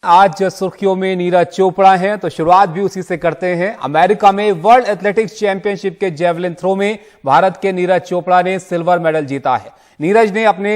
आज सुर्खियों में नीरज चोपड़ा हैं, तो शुरुआत भी उसी से करते हैं। अमेरिका में वर्ल्ड एथलेटिक्स चैंपियनशिप के जेवलिन थ्रो में भारत के नीरज चोपड़ा ने सिल्वर मेडल जीता है। नीरज ने अपने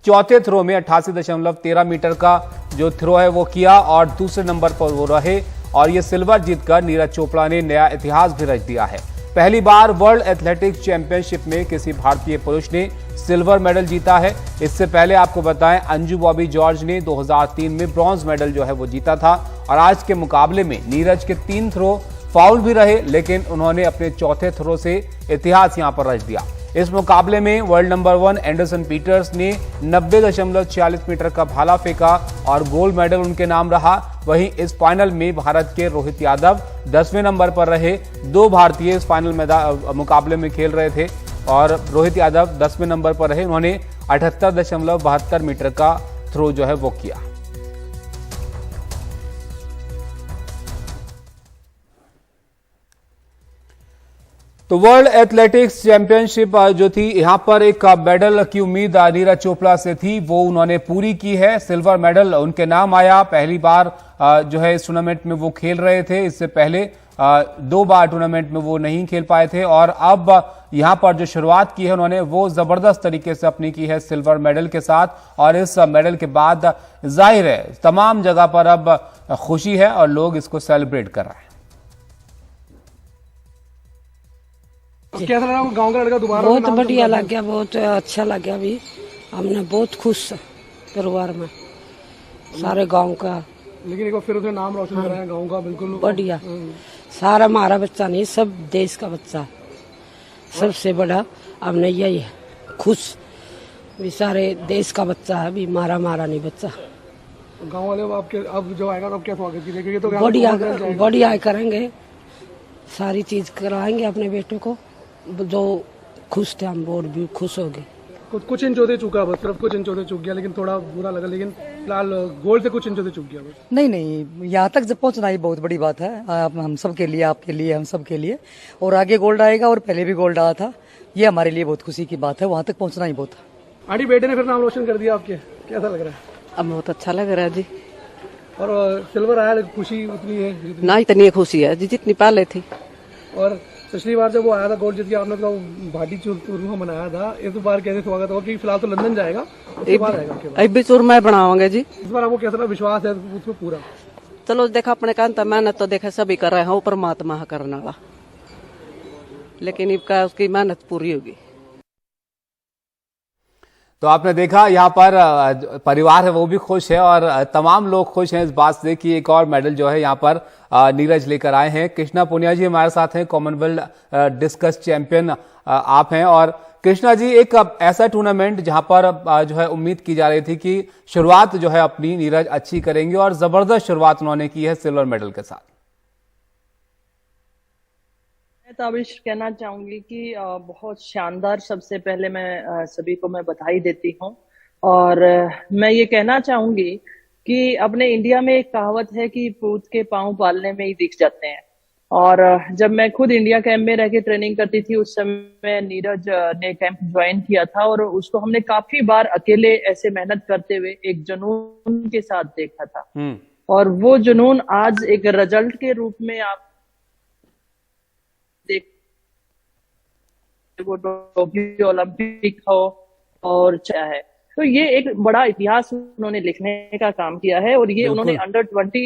चौथे थ्रो में 88.13 मीटर का जो थ्रो है वो किया और दूसरे नंबर पर वो रहे और ये सिल्वर जीतकर नीरज चोपड़ा ने नया इतिहास भी रच दिया है। पहली बार वर्ल्ड एथलेटिक्स चैंपियनशिप में किसी भारतीय पुरुष ने सिल्वर मेडल जीता है। इससे पहले आपको बताएं, अंजू बॉबी जॉर्ज ने 2003 में ब्रॉन्ज मेडल जो है वो जीता था और आज के मुकाबले में नीरज के 3 थ्रो फाउल भी रहे, लेकिन उन्होंने अपने चौथे थ्रो से इतिहास यहां पर रच दिया। इस मुकाबले में वर्ल्ड नंबर 1 एंडरसन पीटर्स ने 90.46 मीटर का भाला फेंका और गोल्ड मेडल उनके नाम रहा। वहीं इस फाइनल में भारत के रोहित यादव 10वें नंबर पर रहे। 2 भारतीय इस फाइनल मुकाबले में खेल रहे थे और रोहित यादव 10वें नंबर पर रहे। उन्होंने 78.72 मीटर का थ्रो जो है वो किया। तो वर्ल्ड एथलेटिक्स चैंपियनशिप जो थी, यहां पर एक मेडल की उम्मीद नीरज चोपड़ा से थी, वो उन्होंने पूरी की है। सिल्वर मेडल उनके नाम आया। पहली बार जो है इस टूर्नामेंट में वो खेल रहे थे। इससे पहले 2 बार टूर्नामेंट में वो नहीं खेल पाए थे और अब यहां पर जो शुरुआत की है उन्होंने वो जबरदस्त तरीके से अपनी की है सिल्वर मेडल के साथ। और इस मेडल के बाद जाहिर है तमाम जगह पर अब खुशी है और लोग इसको सेलिब्रेट कर रहे हैं। कैसा लगा गांव का लड़का दोबारा? बहुत बढ़िया लग गया, बहुत अच्छा लग गया। अभी हमने बहुत खुश परिवार में सारे गांव का। लेकिन एक बार फिर उसने नाम रोशन कराया गांव का। बिल्कुल बढ़िया। सारा हमारा बच्चा नहीं, सब देश का बच्चा, सबसे बड़ा हमने यही है। खुश भी सारे देश का बच्चा है, अभी मारा नहीं बच्चा। गांव वाले आपके अब जो आएगा तो क्या स्वागत कीजिए? तो बढ़िया करेंगे, सारी चीज करवाएंगे अपने बेटे को। जो खुश थे हम, और भी खुश हो गए। कुछ इंचों से चूका, बस सिर्फ कुछ इंचों से चूक गया, लेकिन थोड़ा बुरा लगा। लेकिन फिलहाल गोल्ड से कुछ इंचों से चूक गया बस। नहीं, यहाँ तक जब पहुंचना ही बहुत बड़ी बात है। हम सब के लिए, आपके लिए, हम सब के लिए। और आगे गोल्ड आएगा और पहले भी गोल्ड आया था। ये हमारे लिए बहुत खुशी की बात है। वहाँ तक पहुंचना ही बहुत। आंटी, बेटे ने फिर नाम रोशन कर दिया आपके, कैसा लग रहा है? अब बहुत अच्छा लग रहा है जी। और सिल्वर आया, खुशी उतनी है ना? इतनी खुशी है जी जितनी पहले थी। और पिछली बार जब वो आया था गोल्ड जीत गया, आपने तो भाटी चूरमा मनाया था। इस बार कैसे स्वागत होगा? क्योंकि फिलहाल तो लंदन जाएगा, एक बार आएगा। अब भी चूरमा बनावांगे जी। इस बार आपको कैसा विश्वास है उसमें पूरा? चलो देखा, अपने कहता मेहनत तो देखा सभी कर रहे हैं, वो परमात्मा करने वाला, लेकिन इनका उसकी मेहनत पूरी होगी। तो आपने देखा यहाँ पर परिवार है वो भी खुश है और तमाम लोग खुश हैं इस बात से कि एक और मेडल जो है यहाँ पर नीरज लेकर आए हैं। कृष्णा पुनिया जी हमारे साथ हैं, कॉमनवेल्थ डिस्कस चैंपियन आप हैं। और कृष्णा जी, एक ऐसा टूर्नामेंट जहां पर जो है उम्मीद की जा रही थी कि शुरुआत जो है अपनी नीरज अच्छी करेंगे और जबरदस्त शुरुआत उन्होंने की है सिल्वर मेडल के साथ। तो अविश कहना चाहूंगी कि बहुत शानदार, सबसे पहले मैं सभी को मैं बधाई देती हूँ। और मैं ये कहना चाहूंगी कि अपने इंडिया में एक कहावत है कि पूत के पांव पालने में ही दिख जाते हैं। और जब मैं खुद इंडिया कैंप में रह के ट्रेनिंग करती थी, उस समय नीरज ने कैंप ज्वाइन किया था और उसको हमने काफी बार अकेले ऐसे मेहनत करते हुए एक जुनून के साथ देखा था। और वो जुनून आज एक रिजल्ट के रूप में आप वो टोक्यो ओलंपिक हो और चाहे, तो ये एक बड़ा इतिहास उन्होंने लिखने का काम किया है। और ये उन्होंने अंडर 20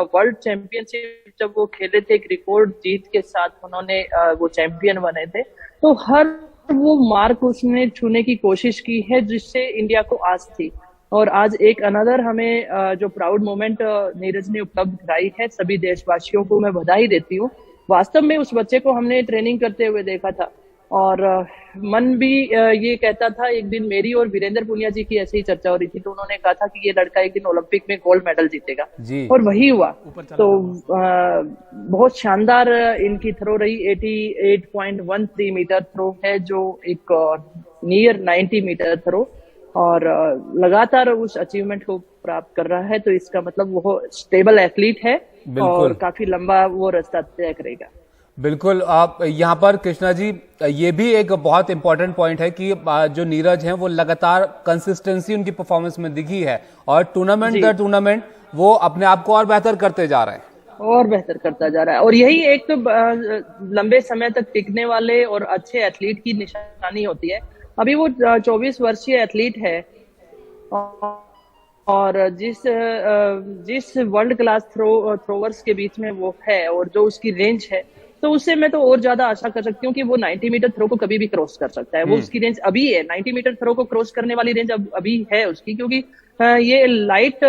वर्ल्ड चैंपियनशिप जब वो खेले थे, एक रिकॉर्ड जीत के साथ उन्होंने वो चैंपियन बने थे। तो हर वो मार्क उसने छूने की कोशिश की है जिससे इंडिया को आस थी। और आज एक अनदर हमें जो प्राउड मोमेंट नीरज ने उपलब्ध कराई है, सभी देशवासियों को मैं बधाई देती हूँ। वास्तव में उस बच्चे को हमने ट्रेनिंग करते हुए देखा था और मन भी ये कहता था। एक दिन मेरी और वीरेंद्र पुनिया जी की ऐसे ही चर्चा हो रही थी, तो उन्होंने कहा था कि ये लड़का एक दिन ओलंपिक में गोल्ड मेडल जीतेगा और वही हुआ। तो बहुत शानदार इनकी थ्रो रही। 88.13 मीटर थ्रो है, जो एक नियर 90 मीटर थ्रो, और लगातार उस अचीवमेंट को प्राप्त कर रहा है। तो इसका मतलब वो स्टेबल एथलीट है और काफी लंबा वो रास्ता तय करेगा। बिल्कुल। आप यहाँ पर कृष्णा जी, ये भी एक बहुत इंपॉर्टेंट पॉइंट है कि जो नीरज हैं वो लगातार कंसिस्टेंसी उनकी परफॉर्मेंस में दिखी है और टूर्नामेंट दर टूर्नामेंट वो अपने आप को और बेहतर करते जा रहे हैं, और बेहतर करता जा रहा है। और यही एक तो लंबे समय तक टिकने वाले और अच्छे एथलीट की निशानी होती है। अभी वो 24 वर्षीय एथलीट है और जिस वर्ल्ड क्लास थ्रोवर्स के बीच में वो है और जो उसकी रेंज है, तो उससे मैं तो और ज्यादा आशा कर सकती हूँ कि वो 90 मीटर थ्रो को कभी भी क्रॉस कर सकता है। वो उसकी रेंज अभी है, 90 मीटर थ्रो को क्रॉस करने वाली रेंज अभी है उसकी, क्योंकि ये लाइट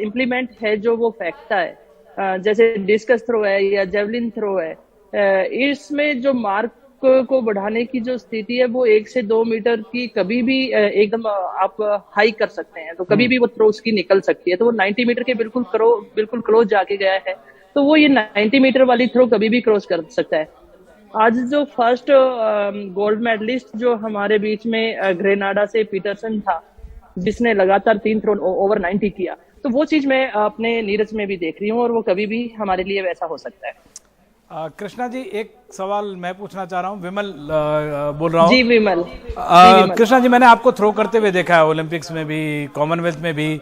इम्प्लीमेंट है जो वो फेंकता है, जैसे डिस्कस थ्रो है या जेवलिन थ्रो है। इसमें जो मार्क को बढ़ाने की जो स्थिति है वो 1 से 2 मीटर की कभी भी एकदम आप हाई कर सकते हैं, तो कभी भी वो थ्रो उसकी निकल सकती है। तो वो 90 मीटर के बिल्कुल क्लोज जाके गया है, तो वो ये 90 मीटर वाली थ्रो कभी भी क्रॉस कर सकता है। आज जो फर्स्ट गोल्ड मेडलिस्ट जो हमारे बीच में ग्रेनाडा से पीटरसन था, जिसने लगातार 3 थ्रो ओवर 90 किया, तो वो चीज मैं अपने नीरज में भी देख रही हूँ और वो कभी भी हमारे लिए वैसा हो सकता है। कृष्णा जी, एक सवाल मैं पूछना चाह रहा हूँ। विमल बोल रहा हूँ। जी विमल। कृष्णा जी, मैंने आपको थ्रो करते हुए देखा है ओलंपिक्स में भी, कॉमनवेल्थ में भी।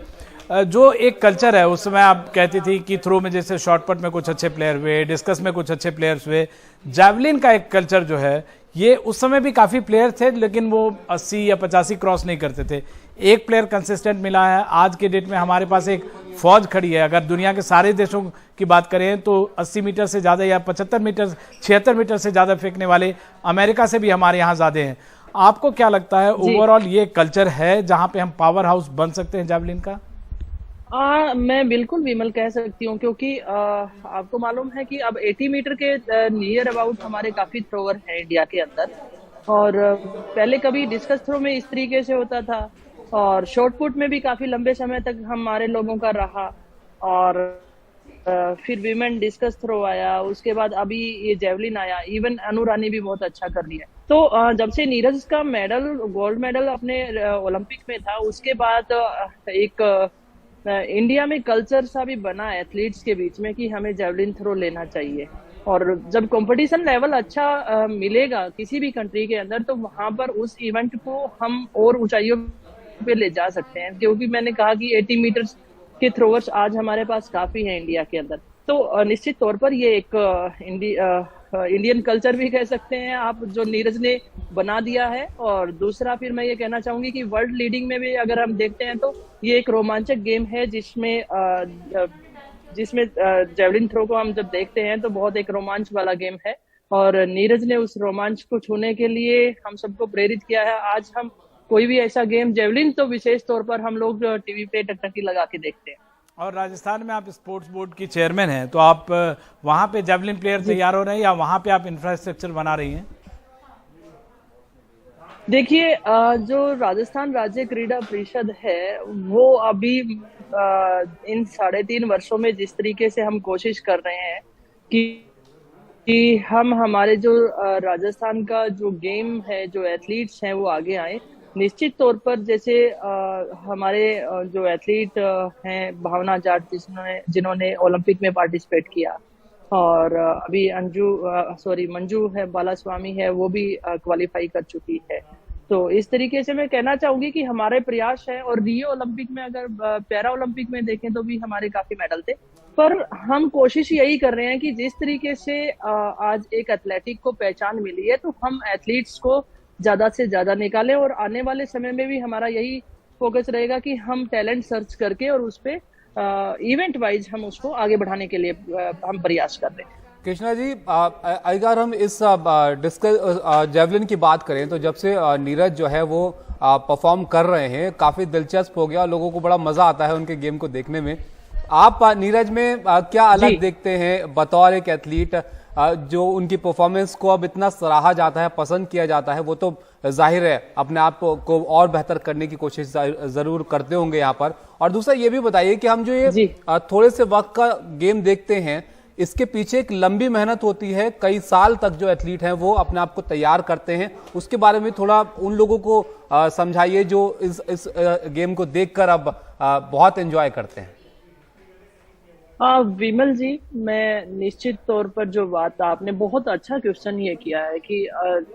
जो एक कल्चर है, उस समय आप कहती थी कि थ्रो में जैसे शॉर्टपुट में कुछ अच्छे प्लेयर हुए, डिस्कस में कुछ अच्छे प्लेयर्स हुए, जैवलिन का एक कल्चर जो है, ये उस समय भी काफी प्लेयर थे लेकिन वो 80 या 85 क्रॉस नहीं करते थे। एक प्लेयर कंसिस्टेंट मिला है। आज के डेट में हमारे पास एक फौज खड़ी है। अगर दुनिया के सारे देशों की बात करें तो 80 मीटर से ज्यादा या 75 मीटर 76 मीटर से ज्यादा फेंकने वाले अमेरिका से भी हमारे यहाँ ज्यादा हैं। आपको क्या लगता है, ओवरऑल ये कल्चर है जहां पे हम पावर हाउस बन सकते हैं जैवलिन का? मैं बिल्कुल विमल कह सकती हूँ, क्योंकि आपको मालूम है कि अब 80 मीटर के नियर अबाउट हमारे काफी थ्रोवर हैं इंडिया के अंदर। और पहले कभी डिस्कस थ्रो में इस तरीके से होता था और शॉर्ट पुट में भी काफी लंबे समय तक हमारे लोगों का रहा। और फिर विमेन डिस्कस थ्रो आया, उसके बाद अभी ये जेवलिन आया। इवन अनु रानी भी बहुत अच्छा कर रही है। तो जब से नीरज का गोल्ड मेडल अपने ओलंपिक में था, उसके बाद एक इंडिया में कल्चर सा भी बना एथलीट्स के बीच में कि हमें जेवलिन थ्रो लेना चाहिए। और जब कंपटीशन लेवल अच्छा मिलेगा किसी भी कंट्री के अंदर, तो वहां पर उस इवेंट को हम और ऊंचाइयों पे ले जा सकते हैं। क्योंकि मैंने कहा कि 80 मीटर के थ्रोवर्स आज हमारे पास काफी है इंडिया के अंदर। तो निश्चित तौर पर ये एक इंडियन कल्चर भी कह सकते हैं आप, जो नीरज ने बना दिया है। और दूसरा फिर मैं ये कहना चाहूंगी कि वर्ल्ड लीडिंग में भी अगर हम देखते हैं तो ये एक रोमांचक गेम है, जिसमें जेवलिन थ्रो को हम जब देखते हैं तो बहुत एक रोमांच वाला गेम है। और नीरज ने उस रोमांच को छूने के लिए हम सबको प्रेरित किया है। आज हम कोई भी ऐसा गेम, जेवलिन तो विशेष तौर पर हम लोग टीवी पे टकटकी लगा के देखते हैं। और राजस्थान में आप स्पोर्ट्स बोर्ड की चेयरमैन हैं, तो आप वहां पे जेवलिन प्लेयर तैयार हो रहे हैं या वहां पे आप इंफ्रास्ट्रक्चर बना रही हैं? देखिए, जो राजस्थान राज्य क्रीड़ा परिषद है वो अभी इन 3.5 वर्षों में जिस तरीके से हम कोशिश कर रहे हैं कि हम हमारे जो राजस्थान का जो गेम है, जो एथलीट्स हैं वो आगे आए। निश्चित तौर पर जैसे हमारे जो एथलीट हैं भावना जाट, जिन्होंने ओलंपिक में पार्टिसिपेट किया, और अभी मंजू है बालास्वामी है, वो भी क्वालिफाई कर चुकी है। तो इस तरीके से मैं कहना चाहूंगी कि हमारे प्रयास है। और रियो ओलंपिक में अगर पैरा ओलंपिक में देखें तो भी हमारे काफी मेडल थे। पर हम कोशिश यही कर रहे हैं कि जिस तरीके से आज एक एथलेटिक को पहचान मिली है, तो हम एथलीट्स को ज्यादा से ज्यादा निकालें। और आने वाले समय में भी हमारा यही फोकस रहेगा कि हम टैलेंट सर्च करके और उस पे इवेंट वाइज हम उसको आगे बढ़ाने के लिए हम प्रयास कर रहे हैं। कृष्णा जी, अगर हम इस जेवलिन की बात करें तो जब से नीरज जो है वो परफॉर्म कर रहे हैं, काफी दिलचस्प हो गया, लोगों को बड़ा मजा आता है उनके गेम को देखने में। आप नीरज में क्या अलग देखते हैं बतौर एक एथलीट? जो उनकी परफॉर्मेंस को अब इतना सराहा जाता है, पसंद किया जाता है, वो तो जाहिर है अपने आप को और बेहतर करने की कोशिश जरूर करते होंगे यहाँ पर। और दूसरा ये भी बताइए कि हम जो ये थोड़े से वक्त का गेम देखते हैं, इसके पीछे एक लंबी मेहनत होती है, कई साल तक जो एथलीट हैं वो अपने आप को तैयार करते हैं। उसके बारे में थोड़ा उन लोगों को समझाइए जो इस गेम को देखकर अब बहुत एंजॉय करते हैं। विमल जी, मैं निश्चित तौर पर जो बात आपने बहुत अच्छा क्वेश्चन ये किया है कि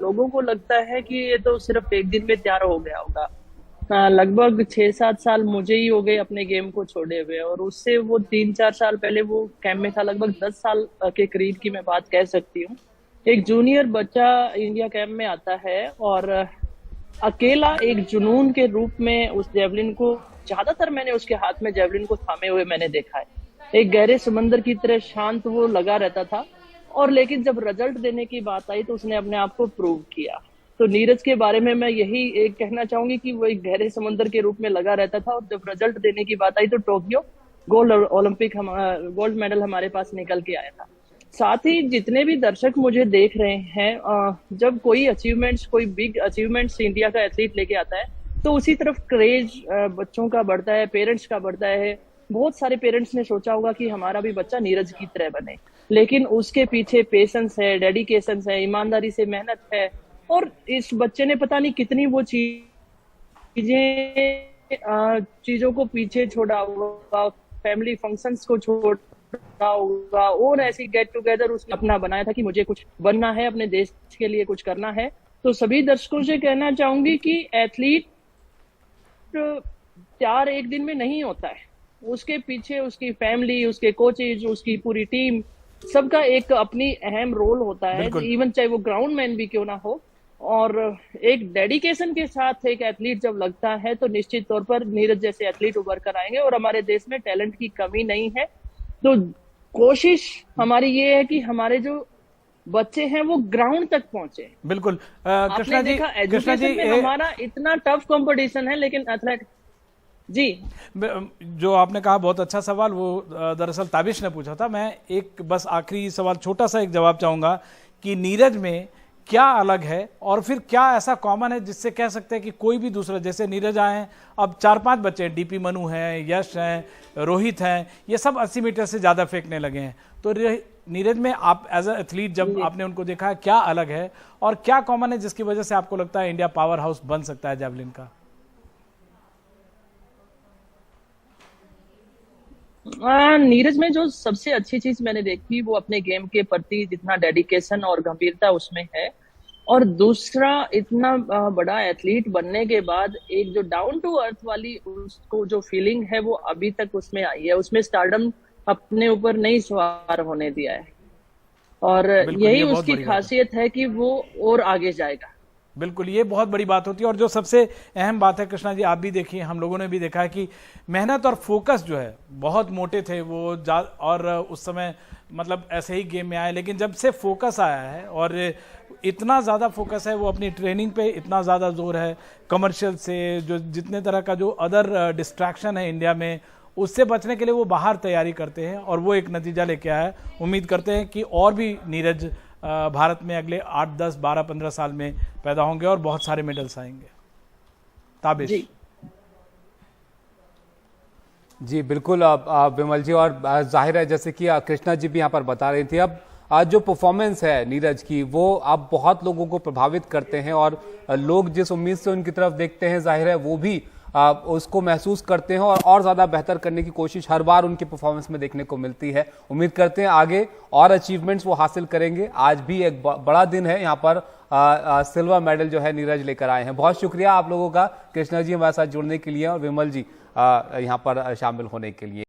लोगों को लगता है कि ये तो सिर्फ एक दिन में तैयार हो गया होगा। लगभग 6-7 साल मुझे ही हो गए अपने गेम को छोड़े हुए, और उससे वो 3-4 साल पहले वो कैंप में था। लगभग 10 साल के करीब की मैं बात कह सकती हूँ। एक जूनियर बच्चा इंडिया कैंप में आता है और अकेला एक जुनून के रूप में उस जेवलिन को, ज्यादातर मैंने उसके हाथ में जेवलिन को थामे हुए मैंने देखा है। एक गहरे समंदर की तरह शांत वो लगा रहता था, और लेकिन जब रिजल्ट देने की बात आई तो उसने अपने आप को प्रूव किया। तो नीरज के बारे में मैं यही एक कहना चाहूंगी कि वो एक गहरे समंदर के रूप में लगा रहता था, और जब रिजल्ट देने की बात आई तो टोक्यो गोल्ड मेडल हमारे पास निकल के आया था। साथ ही जितने भी दर्शक मुझे देख रहे हैं, जब कोई अचीवमेंट्स, कोई बिग अचीवमेंट्स इंडिया का एथलीट लेके आता है तो उसी तरफ क्रेज बच्चों का बढ़ता है, पेरेंट्स का बढ़ता है। बहुत सारे पेरेंट्स ने सोचा होगा कि हमारा भी बच्चा नीरज की तरह बने, लेकिन उसके पीछे पेशेंस है, डेडिकेशन है, ईमानदारी से मेहनत है, और इस बच्चे ने पता नहीं कितनी वो चीजों को पीछे छोड़ा होगा, फैमिली फंक्शंस को छोड़ा होगा, और ऐसी गेट टुगेदर उसने अपना बनाया था कि मुझे कुछ बनना है, अपने देश के लिए कुछ करना है। तो सभी दर्शकों से कहना चाहूंगी कि एथलीट तैयार एक दिन में नहीं होता है, उसके पीछे उसकी फैमिली, उसके कोचेज, उसकी पूरी टीम, सबका एक अपनी अहम रोल होता है, इवन चाहे वो ग्राउंड मैन भी क्यों ना हो। और एक डेडिकेशन के साथ एक एथलीट जब लगता है तो निश्चित तौर पर नीरज जैसे एथलीट उभर कर आएंगे, और हमारे देश में टैलेंट की कमी नहीं है। तो कोशिश हमारी ये है कि हमारे जो बच्चे हैं वो ग्राउंड तक पहुंचे। बिल्कुल। कृष्णा जी, हमारा इतना टफ कंपटीशन है, लेकिन एथलेट जी, जो आपने कहा बहुत अच्छा सवाल, वो दरअसल ताबिश ने पूछा था। मैं एक बस आखिरी सवाल, छोटा सा एक जवाब चाहूंगा कि नीरज में क्या अलग है और फिर क्या ऐसा कॉमन है जिससे कह सकते हैं कि कोई भी दूसरा, जैसे नीरज आए हैं, अब 4-5 बच्चे हैं, डीपी मनु हैं, यश हैं, रोहित हैं, ये सब 80 मीटर से ज्यादा फेंकने लगे हैं। तो नीरज में आप एज अ एथलीट जब आपने उनको देखा है, क्या अलग है और क्या कॉमन है जिसकी वजह से आपको लगता है इंडिया पावर हाउस बन सकता है जैवलिन का? नीरज में जो सबसे अच्छी चीज मैंने देखी वो अपने गेम के प्रति जितना डेडिकेशन और गंभीरता उसमें है, और दूसरा इतना बड़ा एथलीट बनने के बाद एक जो डाउन टू अर्थ वाली उसको जो फीलिंग है वो अभी तक उसमें आई है। उसमें स्टारडम अपने ऊपर नहीं सवार होने दिया है, और यही उसकी खासियत है कि वो और आगे जाएगा। बिल्कुल, ये बहुत बड़ी बात होती है। और जो सबसे अहम बात है कृष्णा जी, आप भी देखिए, हम लोगों ने भी देखा है कि मेहनत और फोकस जो है, बहुत मोटे थे वो और उस समय मतलब ऐसे ही गेम में आए, लेकिन जब से फोकस आया है और इतना ज़्यादा फोकस है, वो अपनी ट्रेनिंग पे इतना ज़्यादा जोर है, कमर्शियल से जो जितने तरह का जो अदर डिस्ट्रैक्शन है इंडिया में, उससे बचने के लिए वो बाहर तैयारी करते हैं, और वो एक नतीजा लेके आया है। उम्मीद करते हैं कि और भी नीरज भारत में अगले 8, 10, 12, 15 साल में पैदा होंगे और बहुत सारे मेडल्स आएंगे। ताबिश जी बिल्कुल विमल जी, और जाहिर है जैसे कि कृष्णा जी भी यहाँ पर बता रही थी, अब जो परफॉर्मेंस है नीरज की वो अब बहुत लोगों को प्रभावित करते हैं, और लोग जिस उम्मीद से उनकी तरफ देखते हैं जाहिर है वो भी उसको महसूस करते हैं, और ज़्यादा बेहतर करने की कोशिश हर बार उनकी परफॉर्मेंस में देखने को मिलती है। उम्मीद करते हैं आगे और अचीवमेंट्स वो हासिल करेंगे। आज भी एक बड़ा दिन है, यहाँ पर सिल्वर मेडल जो है नीरज लेकर आए हैं। बहुत शुक्रिया आप लोगों का कृष्णा जी हमारे साथ जुड़ने के लिए, और विमल जी यहाँ पर शामिल होने के लिए।